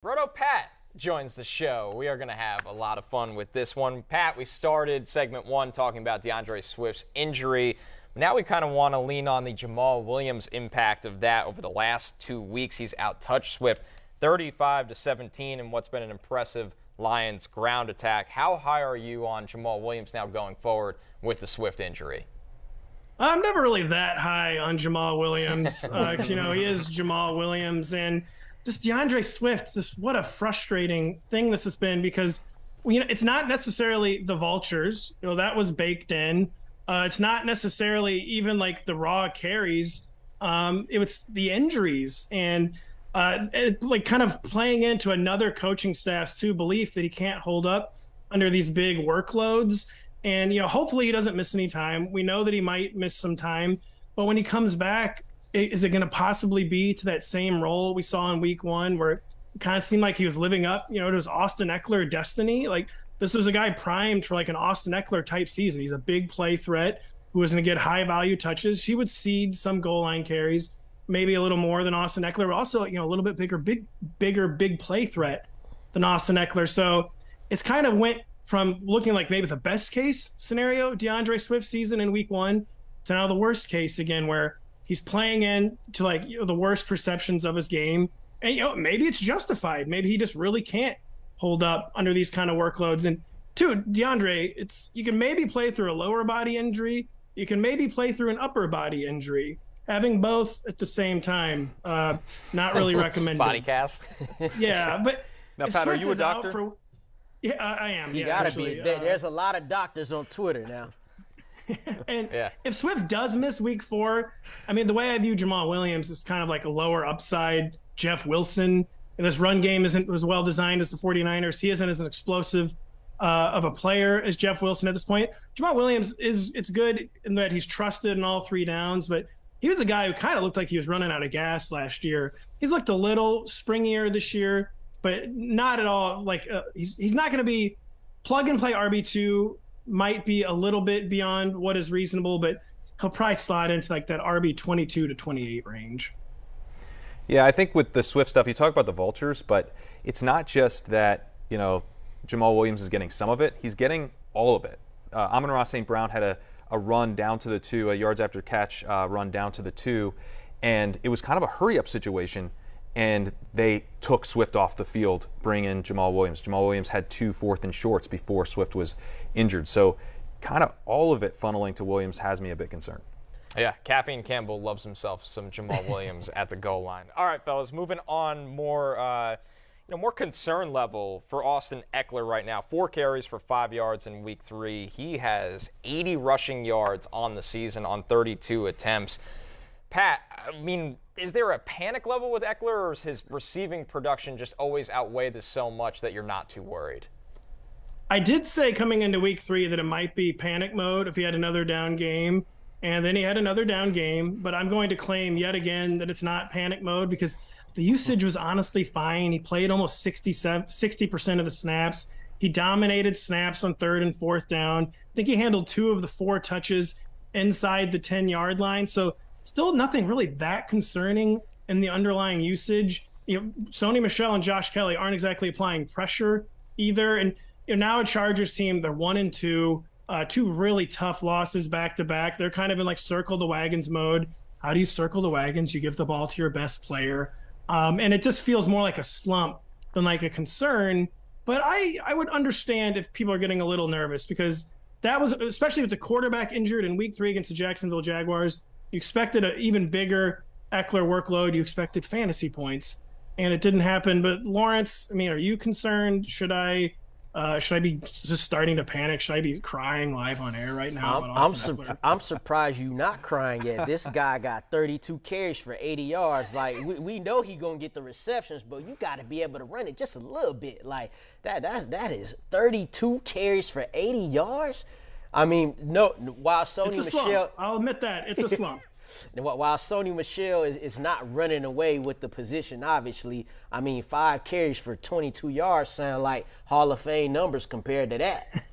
Roto Pat joins the show. We are going to have a lot of fun with this one. Pat, we started segment one talking about DeAndre Swift's injury. Now we kind of want to lean on the Jamal Williams impact of that over the last 2 weeks. He's out-touched Swift 35-17 in what's been an impressive Lions ground attack. How high are you on Jamal Williams now going forward with the Swift injury? I'm never really that high on Jamal Williams. He is Jamal Williams. And just DeAndre Swift, what a frustrating thing this has been because, it's not necessarily the vultures. That was baked in. It's not necessarily even like the raw carries. It was the injuries and kind of playing into another coaching staff's belief that he can't hold up under these big workloads. And, hopefully he doesn't miss any time. We know that he might miss some time. But when he comes back, is it going to possibly be to that same role we saw in week one where it kind of seemed like he was living up, to his Austin Ekeler destiny? Like, this was a guy primed for like an Austin Ekeler type season. He's a big play threat who was going to get high value touches. He would cede some goal line carries, maybe a little more than Austin Ekeler, but also, a little bit big play threat than Austin Ekeler. So it's kind of went from looking like maybe the best case scenario, DeAndre Swift season in week one, to now the worst case again, where he's playing in to the worst perceptions of his game. And, maybe it's justified. Maybe he just really can't hold up under these kind of workloads. And DeAndre, you can maybe play through a lower body injury. You can maybe play through an upper body injury. Having both at the same time, not really recommended. Body cast. Yeah, but now, Pat, are you a doctor? Yeah, I am. You gotta be. There's a lot of doctors on Twitter now. And if Swift does miss week 4, the way I view Jamal Williams is kind of like a lower upside Jeff Wilson. And this run game isn't as well designed as the 49ers. He isn't as an explosive of a player as Jeff Wilson at this point. Jamal Williams it's good in that he's trusted in all 3 downs, but he was a guy who kind of looked like he was running out of gas last year. He's looked a little springier this year, but not at all. He's not going to be plug and play RB2. Might be a little bit beyond what is reasonable, but he'll probably slide into that RB 22 to 28 range. Yeah, I think with the Swift stuff, you talk about the vultures, but it's not just that, Jamal Williams is getting some of it. He's getting all of it. Amon-Ra St. Brown had a run down to the 2, a yards after catch run down to the 2, and it was kind of a hurry-up situation, and they took Swift off the field, bring in Jamal Williams. Jamal Williams had 2 4th and shorts before Swift was injured. So kind of all of it funneling to Williams has me a bit concerned. Yeah, Caffeine Campbell loves himself some Jamal Williams at the goal line. All right, fellas, moving on more concern level for Austin Ekeler right now. 4 carries for 5 yards in week 3. He has 80 rushing yards on the season on 32 attempts. Pat, is there a panic level with Ekeler, or is his receiving production just always outweigh this so much that you're not too worried? I did say coming into week 3 that it might be panic mode if he had another down game, and then he had another down game, but I'm going to claim yet again that it's not panic mode because the usage was honestly fine. He played almost 60% of the snaps. He dominated snaps on 3rd and 4th down. I think he handled 2 of the 4 touches inside the 10-yard line. So still nothing really that concerning in the underlying usage. Sony Michel and Josh Kelly aren't exactly applying pressure either. And now a Chargers team, they're 1-2, 2 really tough losses back to back. They're kind of in circle the wagons mode. How do you circle the wagons? You give the ball to your best player. And it just feels more like a slump than like a concern. But I would understand if people are getting a little nervous because that was, especially with the quarterback injured in week 3 against the Jacksonville Jaguars, you expected an even bigger Ekeler workload. You expected fantasy points, and it didn't happen. But Lawrence, are you concerned? Should I be just starting to panic? Should I be crying live on air right now? I'm surprised you not crying yet. This guy got 32 carries for 80 yards. We know he gonna get the receptions, but you got to be able to run it just a little bit. That is 32 carries for 80 yards. No. While Sony Michel, I'll admit that it's a slump. While Sony Michel is not running away with the position, obviously, 5 carries for 22 yards sound like Hall of Fame numbers compared to that.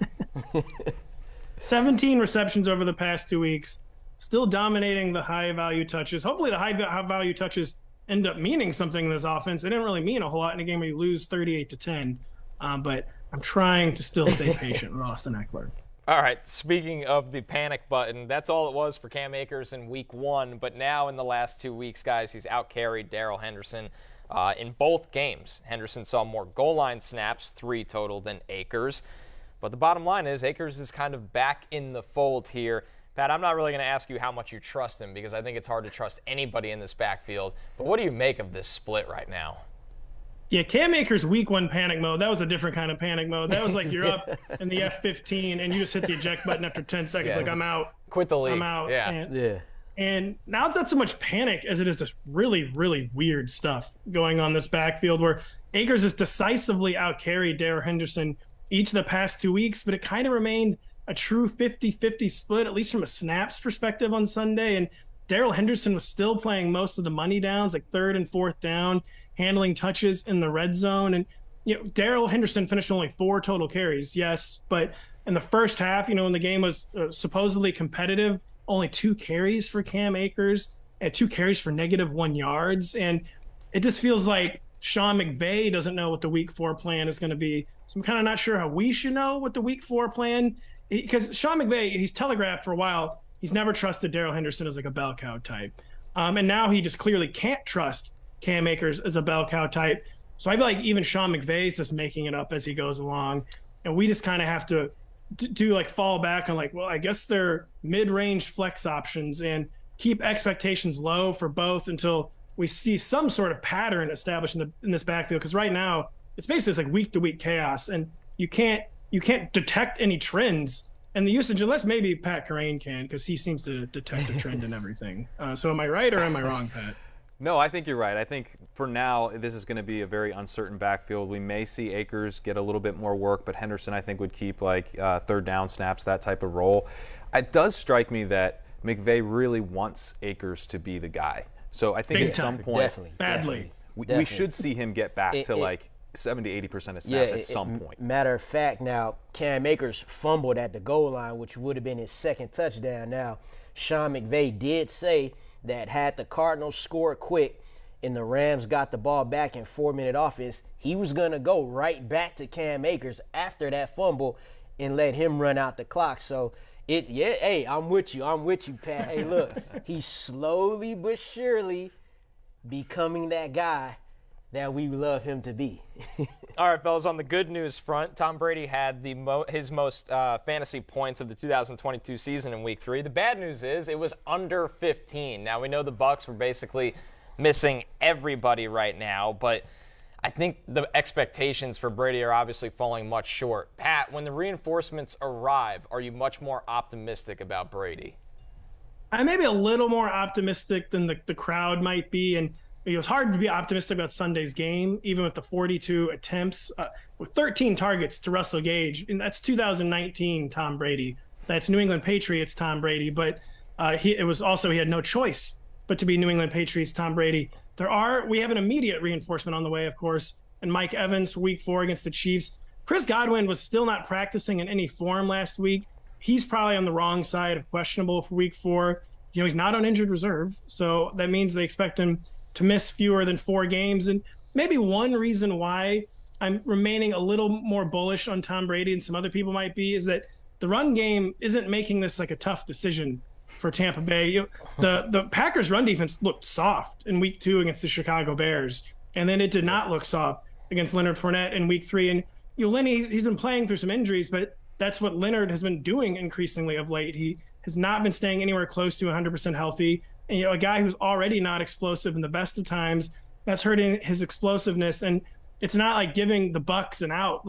17 receptions over the past 2 weeks, still dominating the high-value touches. Hopefully the high-value touches end up meaning something in this offense. They didn't really mean a whole lot in a game where you lose 38-10. But I'm trying to still stay patient with Austin Ekeler. All right, speaking of the panic button, that's all it was for Cam Akers in week 1. But now in the last 2 weeks, guys, he's out-carried Daryl Henderson in both games. Henderson saw more goal line snaps, 3 total, than Akers. But the bottom line is Akers is kind of back in the fold here. Pat, I'm not really going to ask you how much you trust him because I think it's hard to trust anybody in this backfield. But what do you make of this split right now? Yeah, Cam Akers week 1 panic mode, that was a different kind of panic mode. That was like you're up in the F-15 and you just hit the eject button after 10 seconds, Yeah. like I'm out. Quit the league. I'm out. Yeah. And now it's not so much panic as it is just really, really weird stuff going on this backfield where Akers has decisively out-carried Daryl Henderson each of the past 2 weeks, but it kind of remained a true 50-50 split, at least from a snaps perspective on Sunday. And Daryl Henderson was still playing most of the money downs, like 3rd and 4th down, handling touches in the red zone. And, Daryl Henderson finished only 4 total carries, yes, but in the first half, when the game was supposedly competitive, only 2 carries for Cam Akers and 2 carries for -1 yards. And it just feels like Sean McVay doesn't know what the week 4 plan is going to be. So I'm kind of not sure how we should know what the week 4 plan, because Sean McVay, he's telegraphed for a while, he's never trusted Daryl Henderson as like a bell cow type. And now he just clearly can't trust Cam Akers as a bell cow type. So I feel like even Sean McVay is just making it up as he goes along. And we just kind of have to fall back on well, I guess they're mid-range flex options and keep expectations low for both until we see some sort of pattern established in this backfield. Because right now it's basically like week-to-week chaos, and you can't detect any trends in the usage unless maybe Pat Kerrane can, because he seems to detect a trend in everything. So am I right or am I wrong, Pat? No, I think you're right. I think for now, this is going to be a very uncertain backfield. We may see Akers get a little bit more work, but Henderson, I think, would keep 3rd down snaps, that type of role. It does strike me that McVay really wants Akers to be the guy. So I think Big at time. some point, Badly. we should see him get back to 70-80% of snaps at some point. Matter of fact, now Cam Akers fumbled at the goal line, which would have been his 2nd touchdown. Now, Sean McVay did say that had the Cardinals scored quick and the Rams got the ball back in 4-minute offense, he was going to go right back to Cam Akers after that fumble and let him run out the clock. So, hey, I'm with you, Pat. Hey, look, he's slowly but surely becoming that guy that we love him to be. All right, fellas, on the good news front, Tom Brady had his most fantasy points of the 2022 season in Week 3. The bad news is it was under 15. Now, we know the Bucs were basically missing everybody right now, but I think the expectations for Brady are obviously falling much short. Pat, when the reinforcements arrive, are you much more optimistic about Brady? I may be a little more optimistic than the crowd might be, and it was hard to be optimistic about Sunday's game, even with the 42 attempts, with 13 targets to Russell Gage. And that's 2019 Tom Brady. That's New England Patriots Tom Brady. But he had no choice but to be New England Patriots Tom Brady. We have an immediate reinforcement on the way, of course, and Mike Evans for Week 4 against the Chiefs. Chris Godwin was still not practicing in any form last week. He's probably on the wrong side of questionable for Week 4. He's not on injured reserve, so that means they expect him to miss fewer than 4 games. And maybe one reason why I'm remaining a little more bullish on Tom Brady and some other people might be is that the run game isn't making this like a tough decision for Tampa Bay. The Packers run defense looked soft in Week 2 against the Chicago Bears, and then it did not look soft against Leonard Fournette in Week 3. And Lenny, he's been playing through some injuries, but that's what Leonard has been doing increasingly of late. He has not been staying anywhere close to 100% healthy. And, a guy who's already not explosive in the best of times, that's hurting his explosiveness. And it's not like giving the Bucs an out.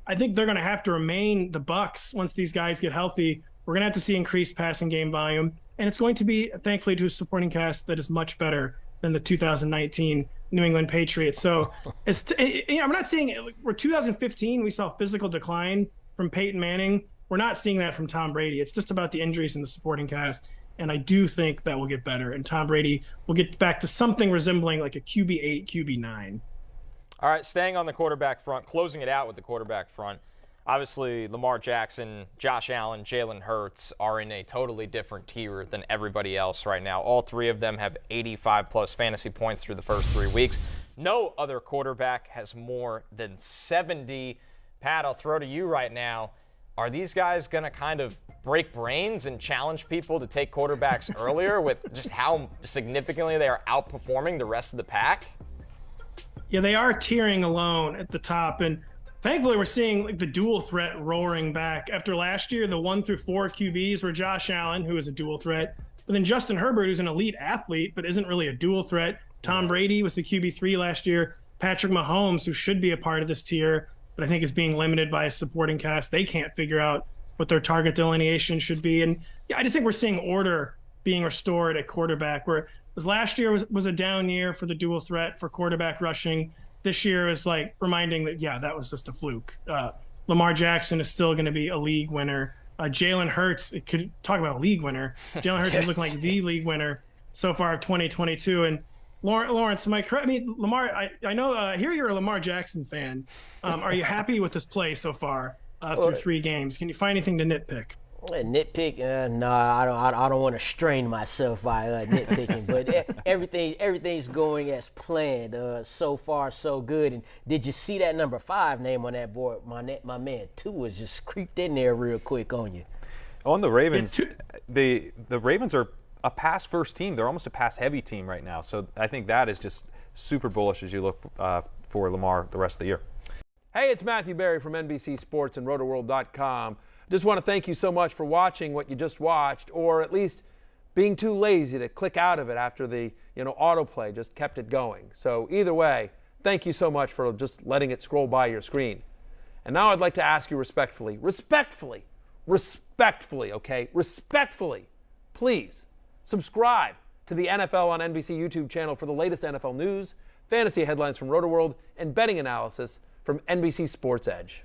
I think they're going to have to remain the Bucs once these guys get healthy. We're going to have to see increased passing game volume. And it's going to be, thankfully, to a supporting cast that is much better than the 2019 New England Patriots. So I'm not saying we're 2015, we saw physical decline from Peyton Manning. We're not seeing that from Tom Brady. It's just about the injuries in the supporting cast. And I do think that will get better. And Tom Brady will get back to something resembling like a QB8, QB9. All right, staying on the quarterback front, closing it out with the quarterback front. Obviously, Lamar Jackson, Josh Allen, Jalen Hurts are in a totally different tier than everybody else right now. All three of them have 85-plus fantasy points through the first 3 weeks. No other quarterback has more than 70. Pat, I'll throw to you right now. Are these guys going to kind of break brains and challenge people to take quarterbacks earlier with just how significantly they are outperforming the rest of the pack? Yeah, they are tiering alone at the top, and thankfully, we're seeing like the dual threat roaring back. After last year, the 1 through 4 QBs were Josh Allen, who is a dual threat, but then Justin Herbert, who's an elite athlete, but isn't really a dual threat. Tom Brady was the QB3 last year. Patrick Mahomes, who should be a part of this tier, but I think is being limited by his supporting cast. They can't figure out what their target delineation should be. And yeah, I just think we're seeing order being restored at quarterback, where last year was a down year for the dual threat for quarterback rushing. This year is like reminding that, yeah, that was just a fluke. Lamar Jackson is still going to be a league winner. Jalen Hurts, it could talk about a league winner. Jalen Hurts is looking like the league winner so far of 2022. And Lawrence, am I correct? I mean, Lamar, I know, I hear you're a Lamar Jackson fan. Are you happy with this play so far through 3 games? Can you find anything to nitpick? Nitpick? No, I don't want to strain myself by nitpicking. But everything's going as planned. So far, so good. And did you see that number 5 name on that board? My man 2 was just creeped in there real quick on you. On the Ravens, the Ravens are a pass-first team. They're almost a pass-heavy team right now. So I think that is just super bullish as you look for Lamar the rest of the year. Hey, it's Matthew Berry from NBC Sports and RotoWorld.com. Just want to thank you so much for watching what you just watched, or at least being too lazy to click out of it after the autoplay just kept it going. So either way, thank you so much for just letting it scroll by your screen. And now I'd like to ask you respectfully, okay, please subscribe to the NFL on NBC YouTube channel for the latest NFL news, fantasy headlines from RotoWorld, and betting analysis from NBC Sports Edge.